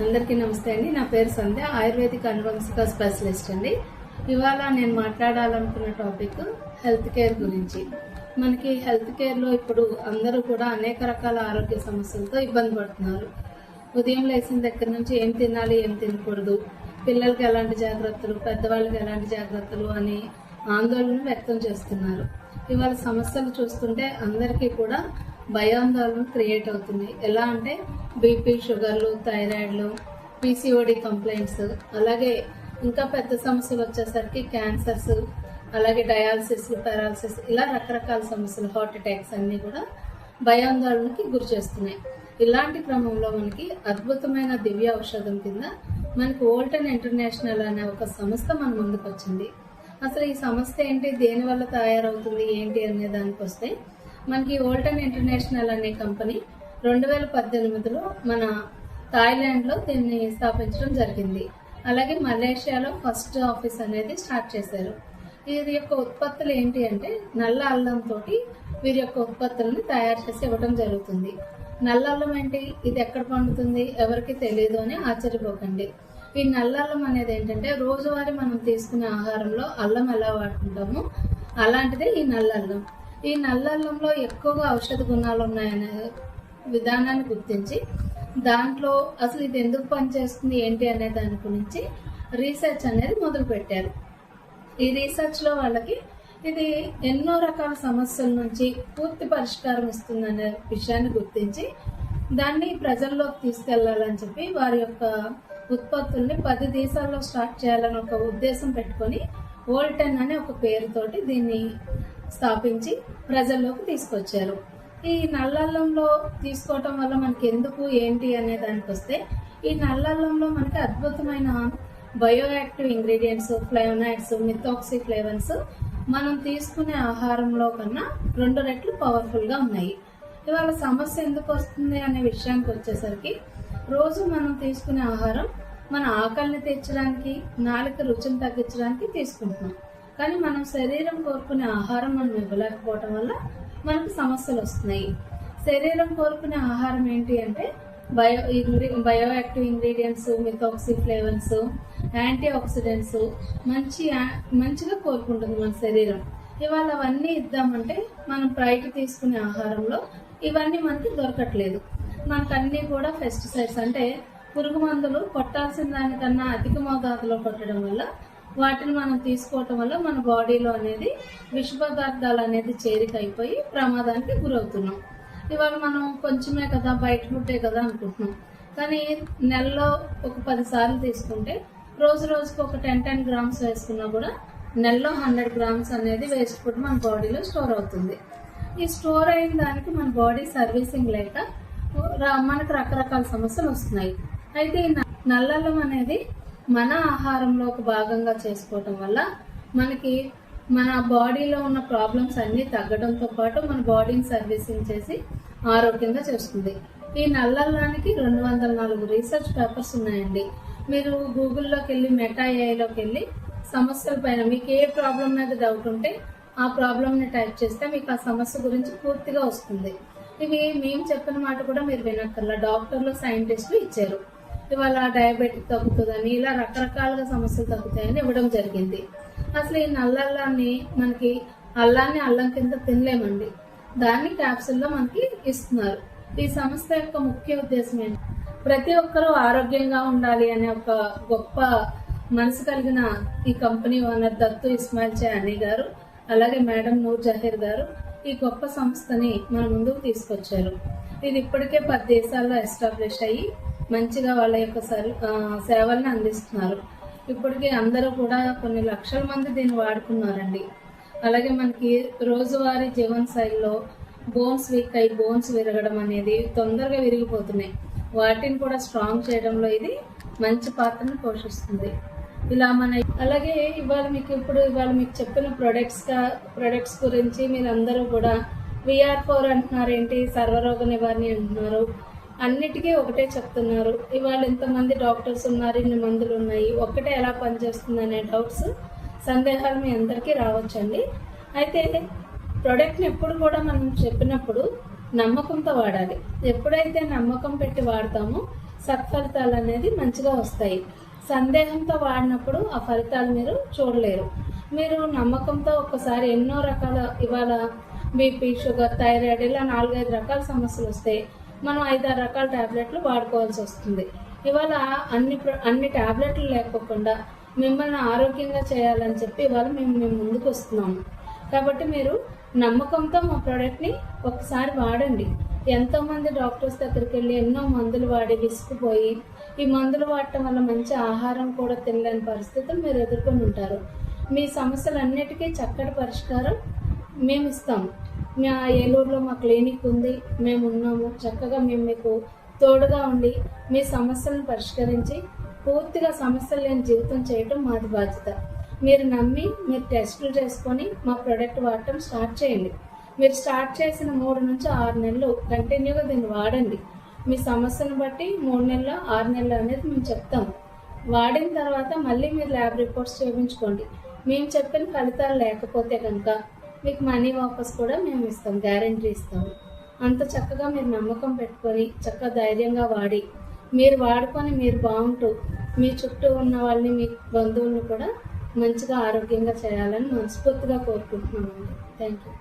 అందరికీ నమస్తే అండి. నా పేరు సంధ్య, ఆయుర్వేదిక్ అనువంశిక స్పెషలిస్ట్ అండి. ఇవాళ నేను మాట్లాడాలనుకున్న టాపిక్ హెల్త్ కేర్ గురించి. మనకి హెల్త్ కేర్లో ఇప్పుడు అందరూ కూడా అనేక రకాల ఆరోగ్య సమస్యలతో ఇబ్బంది పడుతున్నారు. ఉదయం లేచిన దగ్గర నుంచి ఏం తినాలి, ఏం తినకూడదు, పిల్లలకి ఎలాంటి జాగ్రత్తలు, పెద్దవాళ్ళకి ఎలాంటి జాగ్రత్తలు అని ఆందోళన వ్యక్తం చేస్తున్నారు. ఇవాళ సమస్యలు చూస్తుంటే అందరికీ కూడా భయాందోళన క్రియేట్ అవుతుంది. ఎలా అంటే బీపీ, షుగర్లు, థైరాయిడ్లు, పీసీఓడి కంప్లైంట్స్, అలాగే ఇంకా పెద్ద సమస్యలు వచ్చేసరికి క్యాన్సర్స్, అలాగే డయాలసిస్, పారాలసిస్, ఇలా రకరకాల సమస్యలు, హార్ట్ అటాక్స్ అన్నీ కూడా భయాందోళనకి గురి చేస్తున్నాయి. ఇలాంటి క్రమంలో మనకి అద్భుతమైన దివ్య ఔషధం కింద మనకి వోల్టన్ ఇంటర్నేషనల్ అనే ఒక సంస్థ మన ముందుకు వచ్చింది. అసలు ఈ సంస్థ ఏంటి, దేనివల్ల తయారవుతుంది, ఏంటి అనే దానికి వస్తే మనకి వోల్టన్ ఇంటర్నేషనల్ అనే కంపెనీ 2018లో మన థాయిలాండ్లో దీన్ని స్థాపించడం జరిగింది. అలాగే మలేషియాలో ఫస్ట్ ఆఫీస్ అనేది స్టార్ట్ చేశారు. వీరి యొక్క ఉత్పత్తులు ఏంటి అంటే నల్ల అల్లంతో వీరి యొక్క ఉత్పత్తులను తయారు చేసి ఇవ్వడం జరుగుతుంది. నల్ల అల్లం ఏంటి, ఇది ఎక్కడ పండుతుంది, ఎవరికి తెలియదు అని ఆశ్చర్యపోకండి. ఈ నల్ల అల్లం అనేది ఏంటంటే రోజువారీ మనం తీసుకునే ఆహారంలో అల్లం ఎలా వాడుకుంటామో అలాంటిదే ఈ నల్ల అల్లం. ఈ నల్ల అల్లంలో ఎక్కువగా ఔషధ గుణాలు ఉన్నాయనే విధానాన్ని గుర్తించి దాంట్లో అసలు ఇది ఎందుకు పనిచేస్తుంది ఏంటి అనే దాని గురించి రీసెర్చ్ అనేది మొదలు పెట్టారు. ఈ రీసెర్చ్లో వాళ్ళకి ఇది ఎన్నో రకాల సమస్యల నుంచి పూర్తి పరిష్కారం ఇస్తుందనే విషయాన్ని గుర్తించి దాన్ని ప్రజల్లోకి తీసుకెళ్లాలని చెప్పి వారి యొక్క ఉత్పత్తుల్ని 10 దేశాల్లో స్టార్ట్ చేయాలని ఒక ఉద్దేశం పెట్టుకొని వోల్టన్ అనే ఒక పేరుతోటి దీన్ని స్థాపించి ప్రజల్లోకి తీసుకొచ్చారు. ఈ నల్లల్లంలో తీసుకోవటం వల్ల మనకి ఎందుకు ఏంటి అనే దానికి వస్తే ఈ నల్లల్లంలో మనకి అద్భుతమైన బయోయాక్టివ్ ఇంగ్రీడియంట్స్, ఫ్లేవనాయిడ్స్, మిథాక్సీ ఫ్లేవన్స్ మనం తీసుకునే ఆహారంలో కన్నా 2 రెట్లు పవర్ఫుల్గా ఉన్నాయి. ఇవాళ సమస్య ఎందుకు వస్తుంది అనే విషయానికి వచ్చేసరికి రోజు మనం తీసుకునే ఆహారం మన ఆకలిని తీర్చడానికి, నాలుక రుచిని తగ్గించడానికి తీసుకుంటున్నాం. కానీ మనం శరీరం కోరుకునే ఆహారం మనం ఇవ్వలేకపోవటం వల్ల మనకు సమస్యలు వస్తున్నాయి. శరీరం కోరుకునే ఆహారం ఏంటి అంటే bioactive ingredients, methoxy flavones, antioxidants మంచిగా కోరుకుంటుంది మన శరీరం. ఇవాళ అవన్నీ ఇద్దామంటే మనం బయట తీసుకునే ఆహారంలో ఇవన్నీ మనకి దొరకట్లేదు. మనకు అన్నీ కూడా పెస్టిసైడ్స్ అంటే పురుగు మందులు కొట్టాల్సిన దానికన్నా అధిక మోతాదులో కొట్టడం వల్ల వాటిని మనం తీసుకోవటం వల్ల మన బాడీలో అనేది విష పదార్థాలు అనేది చేరికైపోయి ప్రమాదానికి గురవుతున్నాం. ఇవాళ మనం కొంచెమే కదా, బయట ఫుడ్డే కదా అనుకుంటున్నాం. కానీ నెలలో ఒక 10 సార్లు తీసుకుంటే రోజుకు ఒక 10 గ్రామ్స్ వేసుకున్నా కూడా నెలలో 100 గ్రామ్స్ అనేది వేస్ట్ ఫుడ్ మన బాడీలో స్టోర్ అవుతుంది. ఈ స్టోర్ అయిన దానికి మన బాడీ సర్వీసింగ్ లేక మనకు రకరకాల సమస్యలు వస్తున్నాయి. అయితే ఈ నల్లల్లం అనేది మన ఆహారంలో ఒక భాగంగా చేసుకోవటం వల్ల మనకి మన బాడీలో ఉన్న ప్రాబ్లమ్స్ అన్నీ తగ్గడంతో పాటు మన బాడీని సర్వీసింగ్ చేసి ఆరోగ్యంగా చేస్తుంది. ఈ నల్లల్లానికి 204 రీసెర్చ్ పేపర్స్ ఉన్నాయండి. మీరు గూగుల్లోకి వెళ్ళి, మెటా ఏఐలోకి వెళ్ళి సమస్యల పైన మీకు ఏ ప్రాబ్లం మీద డౌట్ ఉంటే ఆ ప్రాబ్లంని టైప్ చేస్తే మీకు ఆ సమస్య గురించి పూర్తిగా వస్తుంది. ఇవి మేము చెప్పిన మాట కూడా మీరు వినక్కర్లా, డాక్టర్లు, సైంటిస్టులు ఇచ్చారు. ఇవాళ డయాబెటిక్ తగ్గుతుందని, ఇలా రకరకాలుగా సమస్యలు తగ్గుతాయని ఇవ్వడం జరిగింది. అసలు ఈ నల్లల్లాన్ని మనకి అల్లం కింద తినలేమండి, దాన్ని క్యాప్సూల్లో మనకి ఇస్తున్నారు. ఈ సంస్థ యొక్క ముఖ్య ఉద్దేశం ఏంటి, ప్రతి ఒక్కరూ ఆరోగ్యంగా ఉండాలి అనే ఒక గొప్ప మనసు కలిగిన ఈ కంపెనీ ఓనర్ దత్తు ఇస్మాయిల్ చానీ గారు, అలాగే మేడం నూర్ జహీర్ గారు ఈ గొప్ప సంస్థని మన ముందుకు తీసుకొచ్చారు. ఇది ఇప్పటికే 10 దేశాల్లో ఎస్టాబ్లిష్ అయ్యి మంచిగా వాళ్ళ యొక్క సేవల్ని అందిస్తున్నారు. ఇప్పటికే అందరూ కూడా కొన్ని లక్షల మంది దీన్ని వాడుకున్నారండి. అలాగే మనకి రోజువారీ జీవన శైలిలో బోన్స్ వీక్ అయ్యి బోన్స్ విరగడం అనేది తొందరగా విరిగిపోతున్నాయి. వాటిని కూడా స్ట్రాంగ్ చేయడంలో ఇది మంచి పాత్రను పోషిస్తుంది. ఇలా అలాగే ఇవాళ మీకు చెప్పిన ప్రొడక్ట్స్ గురించి మీరు అందరూ కూడా VR4 అంటున్నారు, ఏంటి సర్వరోగ నివారణ అంటున్నారు, అన్నిటికీ ఒకటే చెప్తున్నారు. ఇవాళ ఇంతమంది డాక్టర్స్ ఉన్నారు, ఇన్ని మందులు ఉన్నాయి, ఒక్కటే ఎలా పనిచేస్తుంది అనే డౌట్స్, సందేహాలు మీ అందరికీ రావచ్చండి. అయితే ప్రొడక్ట్ని ఎప్పుడు కూడా మనం చెప్పినప్పుడు నమ్మకంతో వాడాలి. ఎప్పుడైతే నమ్మకం పెట్టి వాడతామో సత్ఫలితాలు అనేది మంచిగా వస్తాయి. సందేహంతో వాడినప్పుడు ఆ ఫలితాలు మీరు చూడలేరు. మీరు నమ్మకంతో ఒక్కసారి ఎన్నో రకాల ఇవాళ బీపీ, షుగర్, థైరాయిడ్ ఇలా 4-5 రకాల సమస్యలు వస్తాయి. మనం 5-6 రకాల టాబ్లెట్లు వాడుకోవాల్సి వస్తుంది. ఇవాళ అన్ని టాబ్లెట్లు లేకోకుండా మిమ్మల్ని ఆరోగ్యంగా చేయాలని చెప్పి ఇవాళ మేము ముందుకు వస్తున్నాము. కాబట్టి మీరు నమ్మకంతో మా ప్రోడక్ట్ని ఒకసారి వాడండి. ఎంతోమంది డాక్టర్స్ దగ్గరికి వెళ్ళి ఎన్నో మందులు వాడి విసిగిపోయి ఈ మందులు వాడటం వల్ల మంచి ఆహారం కూడా తినలేని పరిస్థితులు మీరు ఎదుర్కొని ఉంటారు. మీ సమస్యలన్నిటికీ చక్కటి పరిష్కారం మేము ఇస్తాము. మా ఏలూరులో మా క్లినిక్ ఉంది, మేము ఉన్నాము. చక్కగా మేము మీకు తోడుగా ఉండి మీ సమస్యలను పరిష్కరించి పూర్తిగా సమస్యలు లేని జీవితం చేయటం మాది బాధ్యత. మీరు నమ్మి మీరు టెస్టులు చేసుకొని మా ప్రోడక్ట్ వాడటం స్టార్ట్ చేయండి. మీరు స్టార్ట్ చేసిన 3 నుంచి 6 నెలలు కంటిన్యూగా దీన్ని వాడండి. మీ సమస్యను బట్టి 3 నెలలు 6 నెలలు అనేది మేము చెప్తాము. వాడిన తర్వాత మళ్ళీ మీరు ల్యాబ్ రిపోర్ట్స్ చేయించుకోండి. మేము చెప్పిన ఫలితాలు లేకపోతే కనుక మీకు మనీ వాపస్ కూడా మేము ఇస్తాం, గ్యారంటీ ఇస్తాము. అంత చక్కగా మీరు నమ్మకం పెట్టుకొని చక్కగా ధైర్యంగా వాడి మీరు వాడుకొని మీరు బాగుంటూ మీ చుట్టూ ఉన్న వాళ్ళని మీ బంధువులను కూడా మంచిగా ఆరోగ్యంగా చేయాలని మనస్ఫూర్తిగా కోరుకుంటున్నామండి. Thank you.